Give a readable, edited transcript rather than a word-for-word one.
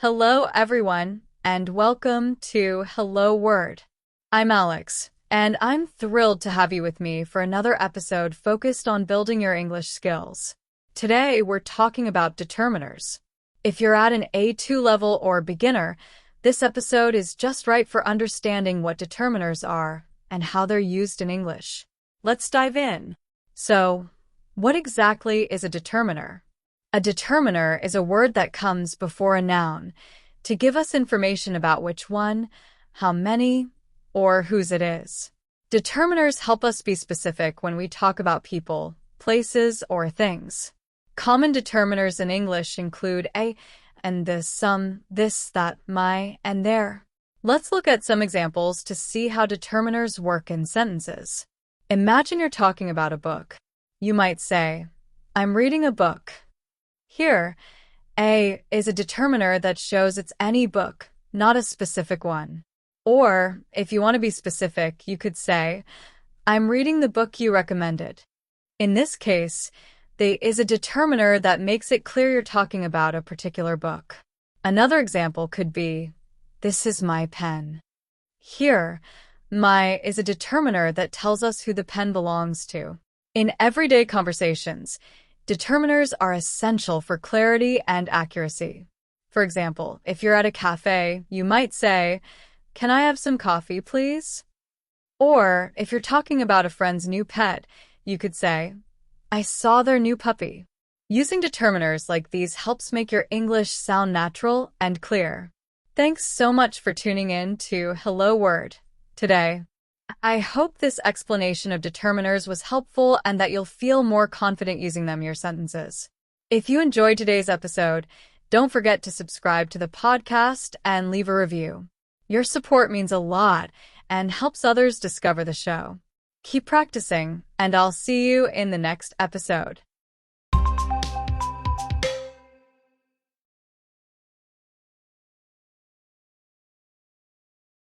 Hello, everyone, and welcome to Hello Word. I'm Alex, and I'm thrilled to have you with me for another episode focused on building your English skills. Today, we're talking about determiners. If you're at an A2 level or beginner, this episode is just right for understanding what determiners are and how they're used in English. Let's dive in. So, what exactly is a determiner? A determiner is a word that comes before a noun to give us information about which one, how many, or whose it is. Determiners help us be specific when we talk about people, places, or things. Common determiners in English include a and the, some, this, that, my, and their. Let's look at some examples to see how determiners work in sentences. Imagine you're talking about a book. You might say, I'm reading a book. Here, a is a determiner that shows it's any book, not a specific one. Or, if you want to be specific, you could say, I'm reading the book you recommended. In this case, the is a determiner that makes it clear you're talking about a particular book. Another example could be, this is my pen. Here, my is a determiner that tells us who the pen belongs to. In everyday conversations, determiners are essential for clarity and accuracy. For example, if you're at a cafe, you might say, can I have some coffee, please? Or, if you're talking about a friend's new pet, you could say, I saw their new puppy. Using determiners like these helps make your English sound natural and clear. Thanks so much for tuning in to Hello Word today. I hope this explanation of determiners was helpful and that you'll feel more confident using them in your sentences. If you enjoyed today's episode, don't forget to subscribe to the podcast and leave a review. Your support means a lot and helps others discover the show. Keep practicing, and I'll see you in the next episode.